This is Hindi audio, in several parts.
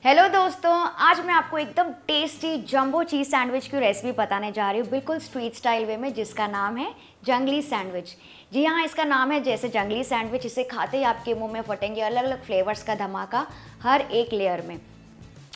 हेलो दोस्तों, आज मैं आपको एकदम टेस्टी जंबो चीज़ सैंडविच की रेसिपी बताने जा रही हूँ, बिल्कुल स्ट्रीट स्टाइल वे में, जिसका नाम है जंगली सैंडविच। जी हाँ, इसका नाम है जैसे जंगली सैंडविच। इसे खाते ही आपके मुंह में फटेंगे अलग अलग फ्लेवर्स का धमाका हर एक लेयर में।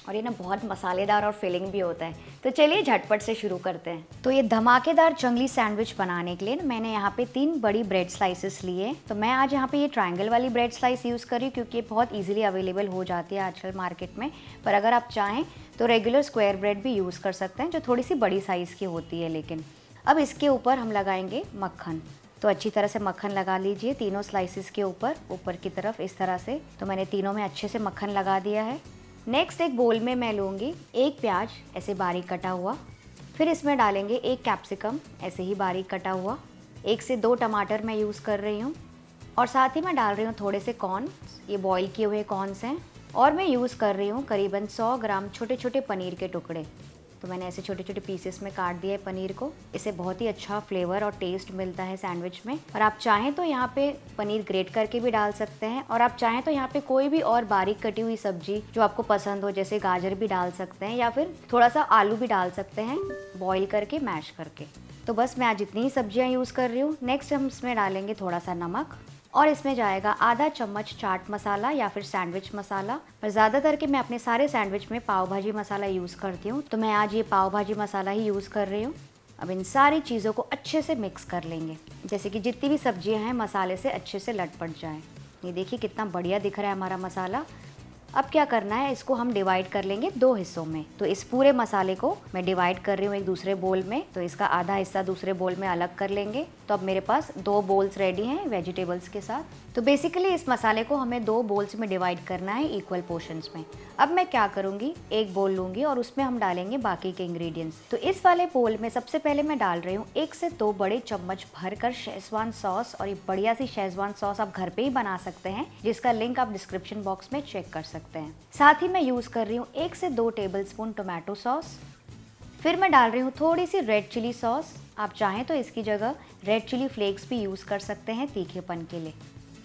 और ये ना बहुत मसालेदार और फिलिंग भी होता है। तो चलिए झटपट से शुरू करते हैं। तो ये धमाकेदार जंगली सैंडविच बनाने के लिए ना मैंने यहाँ पे 3 बड़ी ब्रेड स्लाइसेस लिए। तो मैं आज यहाँ पे ये ट्रायंगल वाली ब्रेड स्लाइस यूज़ कर रही हूँ, क्योंकि ये बहुत इजीली अवेलेबल हो जाती है आजकल मार्केट में। पर अगर आप चाहें तो रेगुलर स्क्वायर ब्रेड भी यूज़ कर सकते हैं, जो थोड़ी सी बड़ी साइज़ की होती है। लेकिन अब इसके ऊपर हम लगाएंगे मक्खन। तो अच्छी तरह से मक्खन लगा लीजिए तीनों स्लाइसिस के ऊपर की तरफ इस तरह से। तो मैंने तीनों में अच्छे से मक्खन लगा दिया है। नेक्स्ट एक बोल में मैं लूँगी एक प्याज ऐसे बारीक कटा हुआ, फिर इसमें डालेंगे एक कैप्सिकम ऐसे ही बारीक कटा हुआ, 1 से 2 टमाटर मैं यूज़ कर रही हूँ, और साथ ही मैं डाल रही हूँ थोड़े से कॉर्न। ये बॉईल किए हुए कॉर्न्स हैं। और मैं यूज़ कर रही हूँ करीबन 100 ग्राम छोटे छोटे पनीर के टुकड़े। तो मैंने ऐसे छोटे छोटे पीसेस में काट दिया है पनीर को। इससे बहुत ही अच्छा फ्लेवर और टेस्ट मिलता है सैंडविच में। और आप चाहें तो यहाँ पे पनीर ग्रेट करके भी डाल सकते हैं, और आप चाहें तो यहाँ पे कोई भी और बारीक कटी हुई सब्जी जो आपको पसंद हो, जैसे गाजर भी डाल सकते हैं, या फिर थोड़ा सा आलू भी डाल सकते हैं बॉईल करके, मैश करके। तो बस मैं आज इतनी ही सब्जियाँ यूज़ कर रही हूँ। नेक्स्ट हम इसमें डालेंगे थोड़ा सा नमक, और इसमें जाएगा आधा चम्मच चाट मसाला या फिर सैंडविच मसाला। पर ज़्यादातर के मैं अपने सारे सैंडविच में पाव भाजी मसाला यूज़ करती हूँ, तो मैं आज ये पाव भाजी मसाला ही यूज़ कर रही हूँ। अब इन सारी चीज़ों को अच्छे से मिक्स कर लेंगे, जैसे कि जितनी भी सब्जियाँ हैं मसाले से अच्छे से लटपट जाएँ। ये देखिए कितना बढ़िया दिख रहा है हमारा मसाला। अब क्या करना है, इसको हम डिवाइड कर लेंगे 2 हिस्सों में। तो इस पूरे मसाले को मैं डिवाइड कर रही हूँ एक दूसरे बोल में। तो इसका आधा हिस्सा दूसरे बोल में अलग कर लेंगे। तो अब मेरे पास 2 बोल्स रेडी हैं वेजिटेबल्स के साथ। तो बेसिकली इस मसाले को हमें 2 बोल्स में डिवाइड करना है इक्वल पोर्शंस में। अब मैं क्या करूँगी, एक बोल लूँगी और उसमें हम डालेंगे बाकी के इंग्रेडिएंट्स। तो इस वाले बोल में सबसे पहले मैं डाल रही हूँ 1 से 2 बड़े चम्मच भरकर शेजवान सॉस। और ये बढ़िया सी शेजवान सॉस आप घर पे ही बना सकते हैं, जिसका लिंक आप डिस्क्रिप्शन बॉक्स में चेक कर सकते हैं। साथ ही मैं यूज़ कर रही हूँ 1 से 2 टेबलस्पून टोमेटो सॉस। फिर मैं डाल रही हूँ थोड़ी सी रेड चिली सॉस। आप चाहें तो इसकी जगह रेड चिली फ्लेक्स भी यूज़ कर सकते हैं तीखेपन के लिए।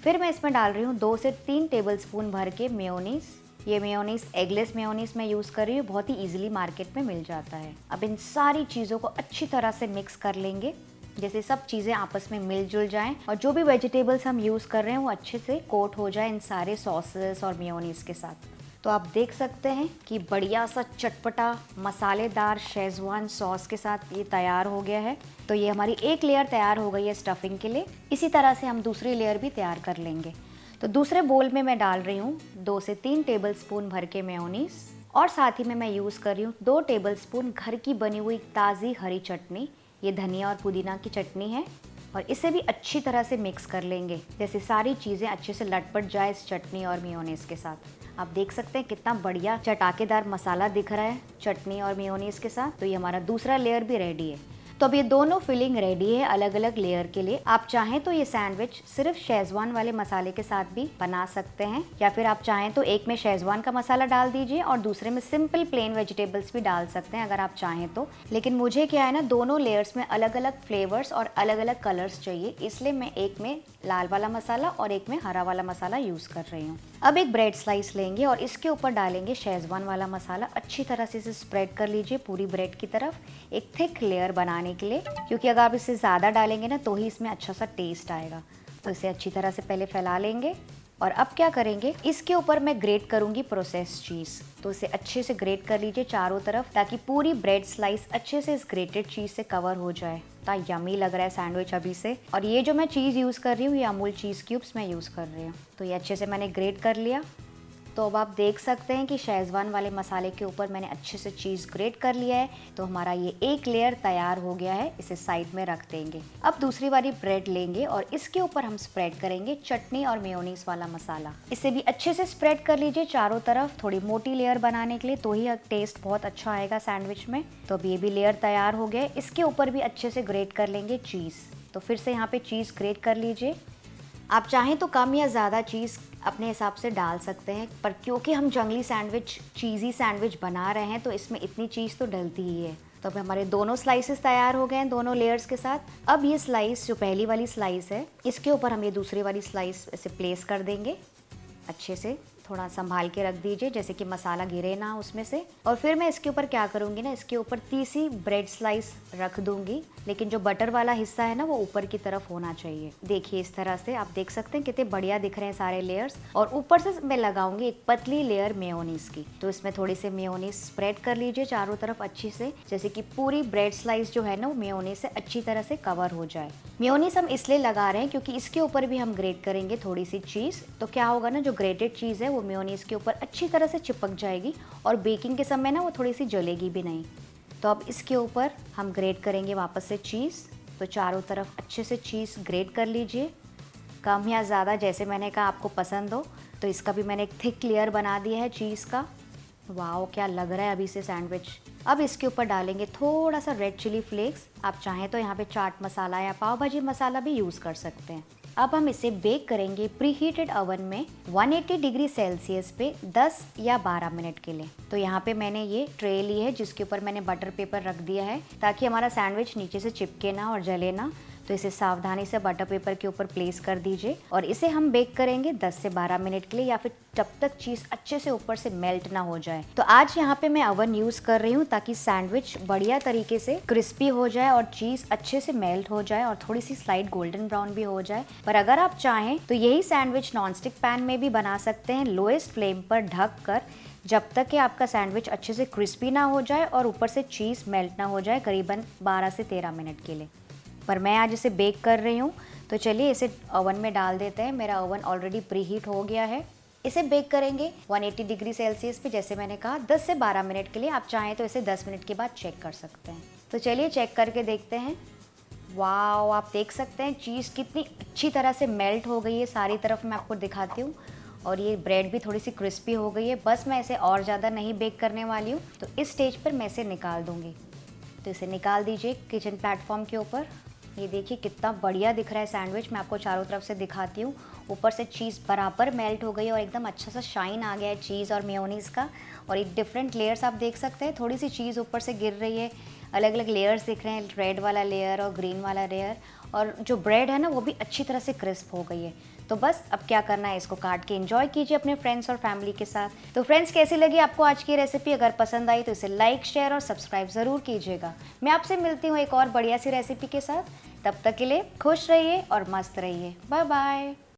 फिर मैं इसमें डाल रही हूँ 2 से 3 टेबलस्पून भर के मेयोनीज। ये मेयोनीज एगलेस मेयोनीज मैं यूज़ कर रही हूँ, बहुत ही ईजिली मार्केट में मिल जाता है। अब इन सारी चीज़ों को अच्छी तरह से मिक्स कर लेंगे, जैसे सब चीज़ें आपस में मिलजुल जाएं, और जो भी वेजिटेबल्स हम यूज़ कर रहे हैं वो अच्छे से कोट हो जाए इन सारे सॉसेस और मेयोनीज के साथ। तो आप देख सकते हैं कि बढ़िया सा चटपटा मसालेदार शेजवान सॉस के साथ ये तैयार हो गया है। तो ये हमारी एक लेयर तैयार हो गई है स्टफिंग के लिए। इसी तरह से हम दूसरी लेयर भी तैयार कर लेंगे। तो दूसरे बोल में मैं डाल रही हूँ 2 से 3 टेबलस्पून भर के मेयोनीज, और साथ ही में मैं यूज़ कर रही हूँ 2 टेबलस्पून घर की बनी हुई ताज़ी हरी चटनी। ये धनिया और पुदीना की चटनी है, और इसे भी अच्छी तरह से मिक्स कर लेंगे, जैसे सारी चीज़ें अच्छे से लटपट जाए इस चटनी और मेयोनीज के साथ। आप देख सकते हैं कितना बढ़िया चटाकेदार मसाला दिख रहा है चटनी और मेयोनीज के साथ। तो ये हमारा दूसरा लेयर भी रेडी है। तो अब ये दोनों फिलिंग रेडी है अलग अलग लेयर के लिए। आप चाहें तो ये सैंडविच सिर्फ शेजवान वाले मसाले के साथ भी बना सकते हैं, या फिर आप चाहें तो एक में शेजवान का मसाला डाल दीजिए और दूसरे में सिंपल प्लेन वेजिटेबल्स भी डाल सकते हैं अगर आप चाहें तो। लेकिन मुझे क्या है ना, दोनों लेयर्स में अलग अलग फ्लेवर्स और अलग अलग कलर्स चाहिए, इसलिए मैं एक में लाल वाला मसाला और एक में हरा वाला मसाला यूज़ कर रही हूँ। अब एक ब्रेड स्लाइस लेंगे और इसके ऊपर डालेंगे शेजवान वाला मसाला। अच्छी तरह से इसे स्प्रेड कर लीजिए पूरी ब्रेड की तरफ, एक थिक लेयर बनाने के लिए, क्योंकि अगर आप इसे ज़्यादा डालेंगे ना तो ही इसमें अच्छा सा टेस्ट आएगा। तो इसे अच्छी तरह से पहले फैला लेंगे। और अब क्या करेंगे, इसके ऊपर मैं ग्रेट करूंगी प्रोसेस्ड चीज़। तो इसे अच्छे से ग्रेट कर लीजिए चारों तरफ, ताकि पूरी ब्रेड स्लाइस अच्छे से इस ग्रेटेड चीज़ से कवर हो जाए। इतना यमी लग रहा है सैंडविच अभी से। और ये जो मैं चीज़ यूज़ कर रही हूँ, ये अमूल चीज़ क्यूब्स मैं यूज़ कर रही हूँ। तो ये अच्छे से मैंने ग्रेट कर लिया। तो अब आप देख सकते हैं कि शेजवान वाले मसाले के ऊपर मैंने अच्छे से चीज़ ग्रेट कर लिया है। तो हमारा ये एक लेयर तैयार हो गया है, इसे साइड में रख देंगे। अब दूसरी वाली ब्रेड लेंगे और इसके ऊपर हम स्प्रेड करेंगे चटनी और मेयोनीज वाला मसाला। इसे भी अच्छे से स्प्रेड कर लीजिए चारों तरफ, थोड़ी मोटी लेयर बनाने के लिए, तो ही टेस्ट बहुत अच्छा आएगा सैंडविच में। तो अब ये भी लेयर तैयार हो गया। इसके ऊपर भी अच्छे से ग्रेट कर लेंगे चीज़। तो फिर से यहाँ पे चीज़ ग्रेट कर लीजिए। आप चाहें तो कम या ज़्यादा चीज़ अपने हिसाब से डाल सकते हैं, पर क्योंकि हम जंगली सैंडविच चीज़ी सैंडविच बना रहे हैं तो इसमें इतनी चीज़ तो डलती ही है। तो अब हमारे दोनों स्लाइसेस तैयार हो गए हैं दोनों लेयर्स के साथ। अब ये स्लाइस जो पहली वाली स्लाइस है, इसके ऊपर हम ये दूसरी वाली स्लाइस इसे प्लेस कर देंगे अच्छे से। थोड़ा संभाल के रख दीजिए, जैसे कि मसाला गिरे ना उसमें से। और फिर मैं इसके ऊपर क्या करूँगी ना, इसके ऊपर 30 ब्रेड स्लाइस रख दूँगी, लेकिन जो बटर वाला हिस्सा है ना वो ऊपर की तरफ होना चाहिए। देखिए इस तरह से आप देख सकते हैं कितने बढ़िया दिख रहे हैं सारे लेयर्स। और ऊपर से मैं लगाऊंगी एक पतली लेयर मेयोनीज की। तो इसमें थोड़ी सी मेयोनीज स्प्रेड कर लीजिए चारों तरफ अच्छी से, जैसे कि पूरी ब्रेड स्लाइस जो है ना वो मेयोनीज से अच्छी तरह से कवर हो जाए। मेयोनीज हम इसलिए लगा रहे हैं क्योंकि इसके ऊपर भी हम ग्रेट करेंगे थोड़ी सी चीज़। तो क्या होगा ना, जो ग्रेटेड चीज़ है वो मेयोनीज के ऊपर अच्छी तरह से चिपक जाएगी और बेकिंग के समय ना वो थोड़ी सी जलेगी भी नहीं। तो अब इसके ऊपर हम ग्रेट करेंगे वापस से चीज़। तो चारों तरफ अच्छे से चीज़ ग्रेट कर लीजिए, कम या ज़्यादा जैसे मैंने कहा आपको पसंद हो। तो इसका भी मैंने एक थिक लेयर बना दिया है चीज़ का। वाओ क्या लग रहा है अभी से सैंडविच। अब इसके ऊपर डालेंगे थोड़ा सा रेड चिली फ्लेक्स। आप चाहें तो यहाँ पे चाट मसाला या पाव भाजी मसाला भी यूज़ कर सकते हैं। अब हम इसे बेक करेंगे प्री हीटेड ओवन में 180 डिग्री सेल्सियस पे 10 या 12 मिनट के लिए। तो यहाँ पे मैंने ये ट्रे ली है जिसके ऊपर मैंने बटर पेपर रख दिया है ताकि हमारा सैंडविच नीचे से चिपके ना और जले ना। तो इसे सावधानी से बटर पेपर के ऊपर प्लेस कर दीजिए और इसे हम बेक करेंगे 10 से 12 मिनट के लिए, या फिर जब तक चीज़ अच्छे से ऊपर से मेल्ट ना हो जाए। तो आज यहाँ पे मैं ओवन यूज़ कर रही हूँ ताकि सैंडविच बढ़िया तरीके से क्रिस्पी हो जाए और चीज़ अच्छे से मेल्ट हो जाए और थोड़ी सी स्लाइट गोल्डन ब्राउन भी हो जाए। पर अगर आप चाहें तो यही सैंडविच नॉनस्टिक पैन में भी बना सकते हैं, लोएस्ट फ्लेम पर ढक कर, जब तक कि आपका सैंडविच अच्छे से क्रिस्पी ना हो जाए और ऊपर से चीज़ मेल्ट ना हो जाए, करीबन 12 से 13 मिनट के लिए। पर मैं आज इसे बेक कर रही हूँ तो चलिए इसे ओवन में डाल देते हैं। मेरा ओवन ऑलरेडी प्री हीट हो गया है। इसे बेक करेंगे 180 डिग्री सेल्सियस पे, जैसे मैंने कहा 10 से 12 मिनट के लिए। आप चाहें तो इसे 10 मिनट के बाद चेक कर सकते हैं। तो चलिए चेक करके देखते हैं। वाओ आप देख सकते हैं चीज़ कितनी अच्छी तरह से मेल्ट हो गई है सारी तरफ। मैं आपको दिखाती हूँ। और ये ब्रेड भी थोड़ी सी क्रिस्पी हो गई है। बस मैं इसे और ज़्यादा नहीं बेक करने वाली हूँ। तो इस स्टेज पर मैं इसे निकाल दूँगी। तो इसे निकाल दीजिए किचन प्लेटफॉर्म के ऊपर। ये देखिए कितना बढ़िया दिख रहा है सैंडविच। मैं आपको चारों तरफ से दिखाती हूँ। ऊपर से चीज़ बराबर मेल्ट हो गई और एकदम अच्छा सा शाइन आ गया है चीज़ और मेयोनीज़ का। और एक डिफरेंट लेयर्स आप देख सकते हैं, थोड़ी सी चीज़ ऊपर से गिर रही है, अलग अलग लेयर्स दिख रहे हैं, रेड वाला लेयर और ग्रीन वाला लेयर। और जो ब्रेड है ना वो भी अच्छी तरह से क्रिस्प हो गई है। तो बस अब क्या करना है, इसको काट के एंजॉय कीजिए अपने फ्रेंड्स और फैमिली के साथ। तो फ्रेंड्स कैसी लगी आपको आज की रेसिपी? अगर पसंद आई तो इसे लाइक शेयर और सब्सक्राइब ज़रूर कीजिएगा। मैं आपसे मिलती हूँ एक और बढ़िया सी रेसिपी के साथ। तब तक के लिए खुश रहिए और मस्त रहिए। Bye bye.